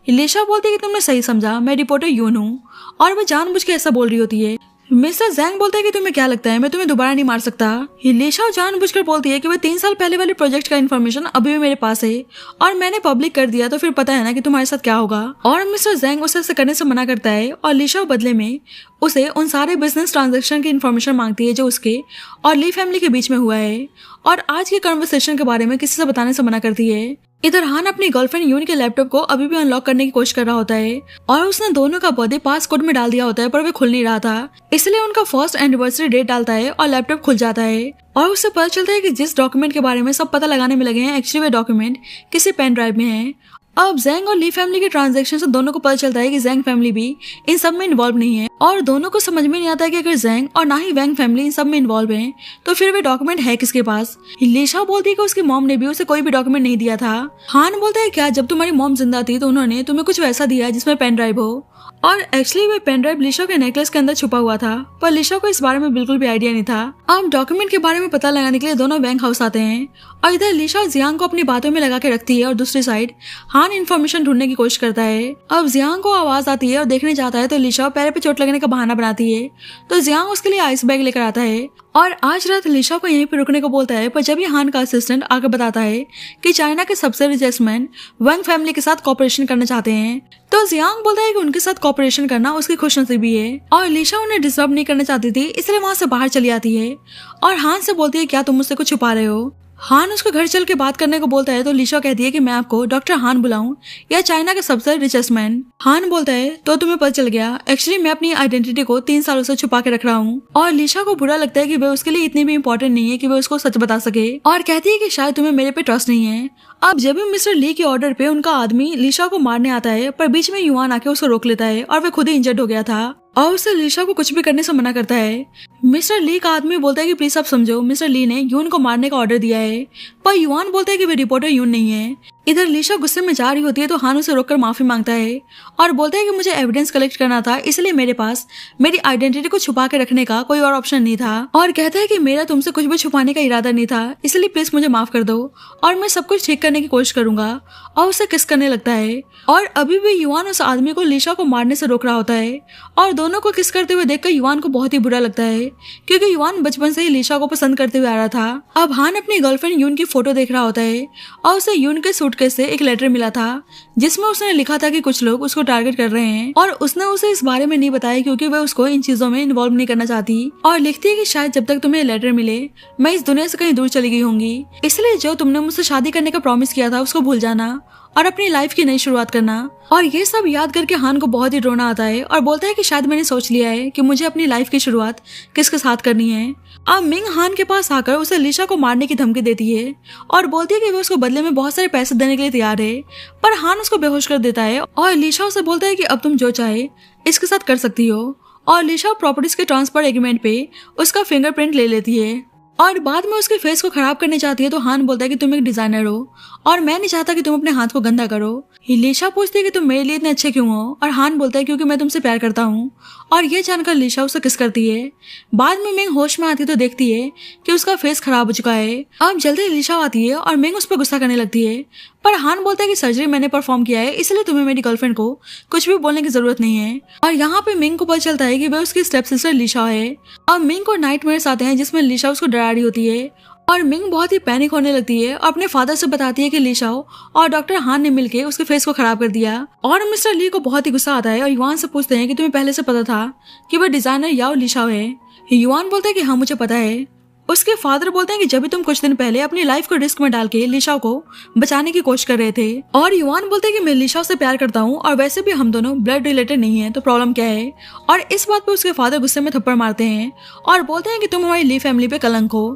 हिलेशा बोलती है कि तुमने सही समझा, मैं रिपोर्टर यून हूँ, और वह जानबूझ के ऐसा बोल रही होती है। मिस्टर जैंग बोलता है कि तुम्हें क्या लगता है मैं तुम्हें दोबारा नहीं मार सकता। हिलेशा जानबूझकर बोलती है कि वह 3 साल पहले वाले प्रोजेक्ट का इन्फॉर्मेशन अभी भी मेरे पास है और मैंने पब्लिक कर दिया तो फिर पता है ना कि तुम्हारे साथ क्या होगा। और मिस्टर जैंग उसे ऐसा करने से मना करता है और लिशा बदले में उसे उन सारे बिजनेस ट्रांजैक्शन की इन्फॉर्मेशन मांगती है जो उसके और ली फैमिली के बीच में हुआ है, और आज के कन्वर्सेशन के बारे में किसी से बताने से मना करती है। इधर हान अपनी गर्लफ्रेंड यून के लैपटॉप को अभी भी अनलॉक करने की कोशिश कर रहा होता है और उसने दोनों का बर्थडे पासकोड में डाल दिया होता है पर वे खुल नहीं रहा था, इसलिए उनका फर्स्ट एनिवर्सरी डेट डालता है और लैपटॉप खुल जाता है और उससे पता चलता है कि जिस डॉक्यूमेंट के बारे में सब पता लगाने में लगे हैं एक्चुअली वे डॉक्यूमेंट किसी पेन ड्राइव में है। अब जैंग और ली फैमिली के ट्रांजैक्शन से दोनों को पता चलता है कि जैंग फैमिली भी इन सब में इन्वॉल्व नहीं है और दोनों को समझ में नहीं आता है कि अगर जैंग और ना ही वैंग फैमिली इन सब में इन्वॉल्व हैं तो फिर वे डॉक्यूमेंट है किसके पास। लिशा बोलती है कि उसकी मॉम ने भी उसे कोई भी डॉक्यूमेंट नहीं दिया था। हान बोलता है क्या जब तुम्हारी मॉम जिंदा थी तो उन्होंने तुम्हें कुछ वैसा दिया जिसमें पेन ड्राइव हो, और एक्चुअली वे पेन ड्राइव लिशा के नेकलेस के अंदर छुपा हुआ था पर लिशा को इस बारे में बिल्कुल भी आइडिया नहीं था। अब डॉक्यूमेंट के बारे में पता लगाने के लिए दोनों बैंक हाउस आते हैं और इधर लिशा जियांग को अपनी बातों में लगा के रखती है और दूसरी साइड हान इन्फॉर्मेशन ढूंढने की कोशिश करता है। अब जियांग को आवाज आती है और देखने जाता है तो लिशा पैर पे चोट लगने का बहाना बनाती है तो जियांग उसके लिए आइस बैग लेकर आता है और आज रात लिशा को यहीं पे रुकने को बोलता है। पर जब ये हान का असिस्टेंट आकर बताता है कि चाइना के सबसे रिचेस्ट मैन वंग फैमिली के साथ कॉपरेशन करना चाहते हैं तो जियांग बोलता है कि उनके साथ कॉपरेशन करना उसकी खुशनसीबी है और लिशा उन्हें डिस्टर्ब नहीं करना चाहती थी इसलिए वहां से बाहर चली आती है और हान से बोलती है क्या तुम मुझसे कुछ छुपा रहे हो। हान उसको घर चल के बात करने को बोलता है तो लिशा कहती है कि मैं आपको डॉक्टर हान बुलाऊं या चाइना के सबसे रिचेस्ट मैन। हान बोलता है तो तुम्हें पता चल गया, एक्चुअली मैं अपनी आइडेंटिटी को 3 सालों से छुपा के रख रहा हूँ। और लिशा को बुरा लगता है कि वह उसके लिए इतनी भी इम्पोर्टेंट नहीं है कि वह उसको सच बता सके और कहती है कि शायद तुम्हें मेरे पे ट्रस्ट नहीं है। अब जब भी मिस्टर ली के ऑर्डर पे उनका आदमी लिशा को मारने आता है पर बीच में युआन आके उसको रोक लेता है और वह खुद ही इंजर्ड हो गया था और उससे लिशा को कुछ भी करने से मना करता है। मिस्टर ली का आदमी बोलता है कि प्लीज आप समझो, मिस्टर ली ने यून को मारने का ऑर्डर दिया है, पर युआन बोलता है कि वे रिपोर्टर यून नहीं है। इधर लिशा गुस्से में जा रही होती है तो हान उसे रोककर माफी मांगता है और बोलता है कि मुझे एविडेंस कलेक्ट करना था इसलिए मेरे पास मेरी आइडेंटिटी को छुपा के रखने का कोई और ऑप्शन नहीं था, और कहता है कि मेरा तुमसे कुछ भी छुपाने का इरादा नहीं था इसलिए प्लीज मुझे माफ कर दो और मैं सब कुछ ठीक करने की कोशिश करूंगा, और उसे किस करने लगता है। और अभी भी युआन उस आदमी को लिशा को मारने से रोक रहा होता है और दोनों को किस करते हुए देखकर युआन को बहुत ही बुरा लगता है क्योंकि युआन बचपन से ही लिशा को पसंद करते हुए आ रहा था। अब हान अपनी गर्लफ्रेंड यून की फोटो देख रहा होता है और उसे यून के सूटकेस से एक लेटर मिला था जिसमें उसने लिखा था कि कुछ लोग उसको टारगेट कर रहे हैं और उसने उसे इस बारे में नहीं बताया क्योंकि वह उसको इन चीजों में इन्वॉल्व नहीं करना चाहती, और लिखती है कि शायद जब तक तुम्हें लेटर मिले मैं इस दुनिया से कहीं दूर चली गई होंगी, इसलिए जो तुमने मुझसे शादी करने का प्रॉमिस किया था उसको भूल जाना और अपनी लाइफ की नई शुरुआत करना। और ये सब याद करके हान को बहुत ही रोना आता है और बोलता है कि शायद मैंने सोच लिया है कि मुझे अपनी लाइफ की शुरुआत किसके साथ करनी है। अब मिंग हान के पास आकर उसे लिशा को मारने की धमकी देती है और बोलती है कि वो उसको बदले में बहुत सारे पैसे देने के लिए तैयार है, पर हान उसको बेहोश कर देता है और लिशा उसे बोलता है कि अब तुम जो चाहे इसके साथ कर सकती हो, और लिशा प्रॉपर्टीज के ट्रांसफर एग्रीमेंट पे उसका फिंगरप्रिंट ले लेती है और बाद में उसके फेस को खराब करने चाहती है तो हान बोलता है कि तुम एक डिजाइनर हो और मैं नहीं चाहता कि तुम अपने हाथ को गंदा करो। लिशा पूछती है कि तुम मेरे लिए इतने अच्छे क्यों हो, और हान बोलता है क्योंकि मैं तुमसे प्यार करता हूँ, और ये जानकर लिशा उसे किस करती है। बाद में मिंग होश में आती तो देखती है कि उसका फेस खराब हो चुका है। अब जल्दी लिशा आती है और मिंग उस पर गुस्सा करने लगती है, पर हान बोलता है कि सर्जरी मैंने परफॉर्म किया है इसलिए तुम्हें मेरी गर्लफ्रेंड को कुछ भी बोलने की जरूरत नहीं है। और यहाँ पे मिंग को पता चलता है कि वह उसकी स्टेप सिस्टर लिशा है। अब मिंग को नाइटमेयर्स आते हैं जिसमें लिशा उसको डरा रही होती है और मिंग बहुत ही पैनिक होने लगती है और अपने फादर से बताती है कि लिशा और डॉक्टर हान ने मिलकर उसके फेस को खराब कर दिया। और मिस्टर ली को बहुत ही गुस्सा आता है और युआन से पूछते हैं कि तुम्हें पहले से पता था कि वह डिजाइनर याओ लिशा है। युआन बोलता है कि हाँ मुझे पता है। उसके फादर बोलते हैं कि जब भी तुम कुछ दिन पहले अपनी लाइफ को रिस्क में डाल के लिशा को बचाने की कोशिश कर रहे थे, और युआन बोलते हैं कि मैं लिशा से प्यार करता हूँ और वैसे भी हम दोनों ब्लड रिलेटेड नहीं है तो प्रॉब्लम क्या है। और इस बात पे उसके फादर गुस्से में थप्पड़ मारते हैं और बोलते हैं कि तुम हमारी ली फैमिली पे कलंक हो।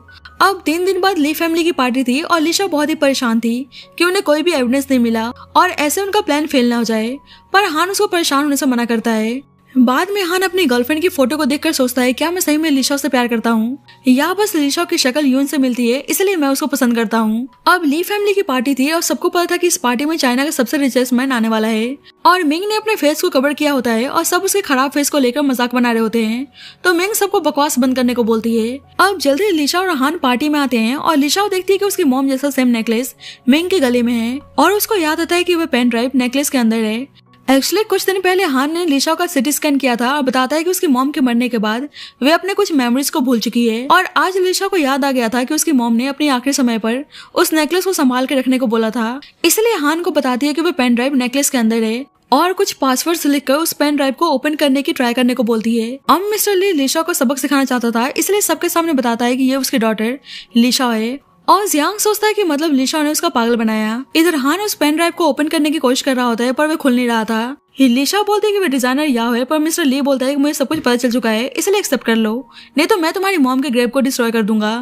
अब 3 दिन बाद ली फैमिली की पार्टी थी और लिशा बहुत ही परेशान थी कि उन्हें कोई भी एविडेंस नहीं मिला और ऐसे उनका प्लान फेल ना हो जाए, पर हान उसको परेशान होने से मना करता है। बाद में हान अपनी गर्लफ्रेंड की फोटो को देखकर सोचता है क्या मैं सही में लिशा से प्यार करता हूँ या बस लिशा की शक्ल यून से मिलती है इसलिए मैं उसको पसंद करता हूँ। अब ली फैमिली की पार्टी थी और सबको पता था कि इस पार्टी में चाइना का सबसे रिचेस्ट मैन आने वाला है और मिंग ने अपने फेस को कवर किया होता है और सब उसके खराब फेस को लेकर मजाक बना रहे होते हैं। तो मिंग सबको बकवास बंद करने को बोलती है। अब जल्दी लिशा और हान पार्टी में आते हैं और लिशा देखती है कि उसकी मॉम जैसा सेम नेकलेस मिंग के गले में है और उसको याद आता है कि वह पेन ड्राइव नेकलेस के अंदर है। एक्चुअली कुछ दिन पहले हान ने लिशा का सिटी स्कैन किया था और बताता है कि उसकी मॉम के मरने के बाद वे अपने कुछ मेमोरीज को भूल चुकी है और आज लिशा को याद आ गया था कि उसकी मॉम ने अपने आखिरी समय पर उस नेकलेस को संभाल के रखने को बोला था। इसलिए हान को बताती है कि वह पेन ड्राइव नेकलेस के अंदर है और कुछ पासवर्ड्स लिखकर उस पेन ड्राइव को ओपन करने की ट्राई करने को बोलती है। अब मिस्टर ली लिशा को सबक सिखाना चाहता था इसलिए सबके सामने बताता है कि ये उसकी डॉटर लिशा है और जियांग सोचता है कि मतलब लिशा ने उसका पागल बनाया। इधर हान उस पेन ड्राइव को ओपन करने की कोशिश कर रहा होता है पर वह खुल नहीं रहा था। लिशा बोलती है कि वह डिजाइनर याओ है पर मिस्टर ली बोलता है कि मुझे सब कुछ पता चल चुका है इसलिए एक्सेप्ट कर लो नहीं तो मैं तुम्हारी मॉम के ग्रेव को डिस्ट्रॉय कर दूंगा।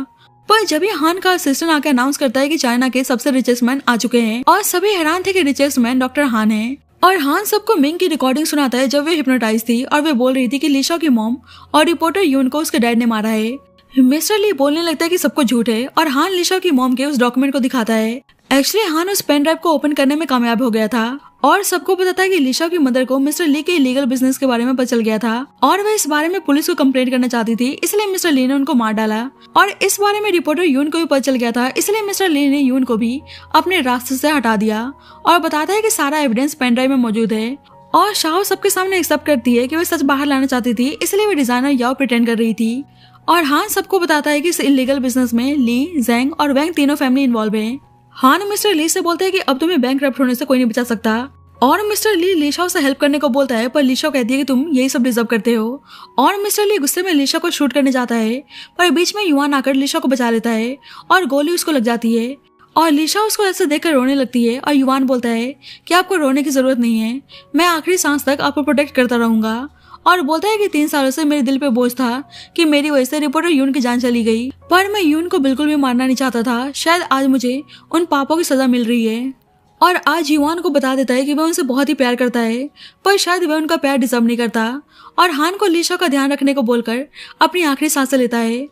पर जब ही हान का असिस्टेंट आकर अनाउंस करता है कि चाइना के सबसे रिचेस्ट मैन आ चुके हैं और सभी हैरान थे कि रिचेस्ट मैन डॉक्टर हान है और हान सबको मिंग की रिकॉर्डिंग सुनाता है जब वे हिप्नोटाइज थी और वे बोल रही थी कि लिशा की मॉम और रिपोर्टर यून को उसके डैड ने मारा है। मिस्टर ली बोलने लगता है कि सब कुछ झूठ है और हान लिशा की मॉम के उस डॉक्यूमेंट को दिखाता है। एक्चुअली हान उस पेन ड्राइव को ओपन करने में कामयाब हो गया था और सबको पता था कि लिशा की मदर को मिस्टर ली के इलीगल बिजनेस के बारे में पता चल गया था और वे इस बारे में पुलिस को कंप्लेंट करना चाहती थी इसलिए मिस्टर ली ने उनको मार डाला और इस बारे में रिपोर्टर यून को भी पता चल गया था इसलिए मिस्टर ली ने यून को भी अपने रास्ते से हटा दिया और बताता है कि सारा एविडेंस पेन ड्राइव में मौजूद है और शाओ सबके सामने एक्सेप्ट करती है कि वे सच बाहर लाना चाहती थी इसलिए वे डिजाइनर याओ प्रिटेंड कर रही थी और हान सबको बताता है कि इस इलीगल बिजनेस में ली, जेंग और वैंग तीनों फैमिली इन्वॉल्व है। हान मिस्टर ली से बोलता है कि अब तुम्हें बैंकरप्ट होने से कोई नहीं बचा सकता और मिस्टर ली लिशा से हेल्प करने को बोलता है पर लिशा कहती है कि तुम यही सब डिजर्व करते हो और मिस्टर ली गुस्से में लिशा को शूट करने जाता है पर बीच में युआन आकर लिशा को बचा लेता है और गोली उसको लग जाती है और लिशा उसको ऐसे देखकर रोने लगती है और युआन बोलता है कि आपको रोने की जरूरत नहीं है, मैं आखिरी सांस तक आपको प्रोटेक्ट करता रहूंगा और बोलता है कि 3 सालों से मेरे दिल पे बोझ था कि मेरी वजह से रिपोर्टर यून की जान चली गई पर मैं यून को बिल्कुल भी मारना नहीं चाहता था। शायद आज मुझे उन पापों की सजा मिल रही है और आज युआन को बता देता है कि वह उनसे बहुत ही प्यार करता है पर शायद वह उनका प्यार डिजर्व नहीं करता और हान को लिशा का ध्यान रखने को बोलकर अपनी आखिरी सांसें लेता है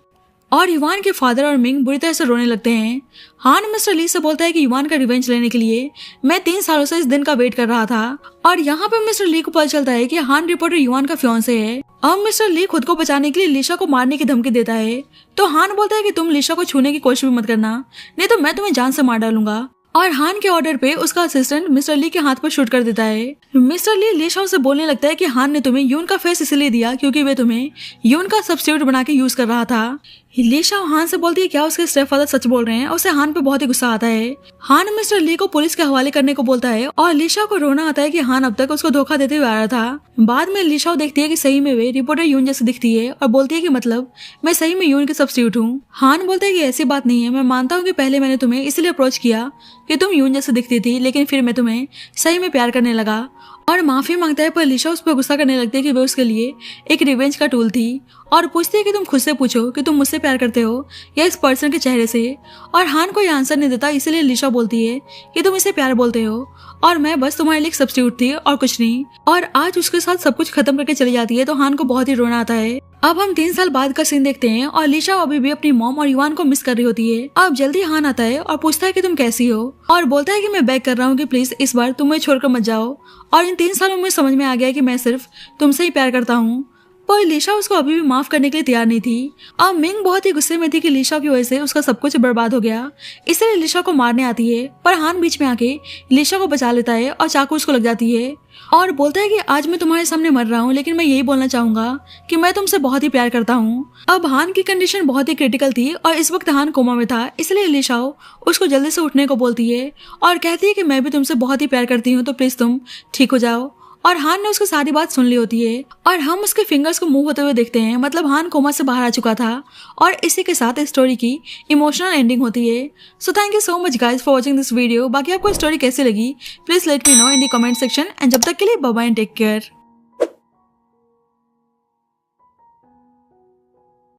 और युआन के फादर और मिंग बुरी तरह से रोने लगते हैं। हान मिस्टर ली से बोलता है कि युआन का रिवेंज लेने के लिए मैं 3 सालों से इस दिन का वेट कर रहा था और यहाँ पे मिस्टर ली को पता चलता है कि हान रिपोर्टर युआन का फियांसे है। अब मिस्टर ली खुद को बचाने के लिए लिशा को मारने की धमकी देता है तो हान बोलता है कि तुम लिशा को छूने की कोशिश भी मत करना नहीं तो मैं तुम्हें जान से मार डालूंगा और हान के ऑर्डर पे उसका असिस्टेंट मिस्टर ली के हाथ पर शूट कर देता है। मिस्टर ली लिशा से बोलने लगता है कि हान ने तुम्हें यून का फेस इसलिए दिया क्योंकि वे तुम्हें यून का सब्स्टिट्यूट बना के यूज कर रहा था। लिशा हान से बोलती है क्या उसके स्टेपफादर सच बोल रहे हैं। उसे हान पे बहुत ही गुस्सा आता है। हान मिस्टर ली को पुलिस के हवाले करने को बोलता है और लिशा को रोना आता है कि हान अब तक उसको धोखा देते हुए आ रहा था। बाद में लिशा देखती है कि सही में वे रिपोर्टर यून जैसे दिखती है और बोलती है कि मतलब मैं सही में यून के सब्स्टिट्यूट हूँ। हान बोलता है कि ऐसी बात नहीं है, मैं मानता हूँ कि पहले मैंने तुम्हें इसलिए अप्रोच किया कि तुम यून जैसे दिखती थी लेकिन फिर मैं तुम्हें सही में प्यार करने लगा और माफी मांगता है पर लिशा उस पर गुस्सा करने लगती है कि वे उसके लिए एक रिवेंज का टूल थी और पूछती है कि तुम खुद से पूछो कि तुम मुझसे प्यार करते हो या इस पर्सन के चेहरे से और हान कोई आंसर नहीं देता इसलिए लिशा बोलती है कि तुम इसे प्यार बोलते हो और मैं बस तुम्हारे लिए एक सब्स्टिट्यूट थी और कुछ नहीं। और आज उसके साथ सब कुछ खत्म करके चली जाती है तो हान को बहुत ही रोना आता है। अब हम 3 साल बाद का सीन देखते हैं और लिशा अभी भी अपनी मॉम और युआन को मिस कर रही होती है। अब जल्दी हान आता है और पूछता है कि तुम कैसी हो और बोलता है कि मैं बेग कर रहा हूँ कि प्लीज इस बार तुम मुझे छोड़कर मत जाओ और इन 3 सालों में मुझे समझ में आ गया कि मैं सिर्फ तुमसे ही प्यार करता हूँ। पर लिशा उसको अभी भी माफ करने के लिए तैयार नहीं थी। अब मिंग बहुत ही गुस्से में थी कि लिशा की वजह से उसका सब कुछ बर्बाद हो गया, इसलिए लिशा को मारने आती है पर हान बीच में आके लिशा को बचा लेता है और चाकू उसको लग जाती है और बोलता है कि आज मैं तुम्हारे सामने मर रहा हूँ लेकिन मैं यही बोलना चाहूंगा कि मैं तुमसे बहुत ही प्यार करता हूँ। अब हान की कंडीशन बहुत ही क्रिटिकल थी और इस वक्त हान कोमा में था इसलिए लिशा उसको जल्दी से उठने को बोलती है और कहती है कि मैं भी तुमसे बहुत ही प्यार करती हूँ तो प्लीज तुम ठीक हो जाओ। और हान ने उसकी सारी बात सुन ली होती है और हम उसके फिंगर्स को मूव होते हुए देखते हैं, मतलब हान कोमा से बाहर आ चुका था और इसी के साथ इस स्टोरी की इमोशनल एंडिंग होती है। So thank you so much guys for watching this video. बाकी आपको स्टोरी कैसी लगी please let me know in the comment section and जब तक के लिए bye bye and take care.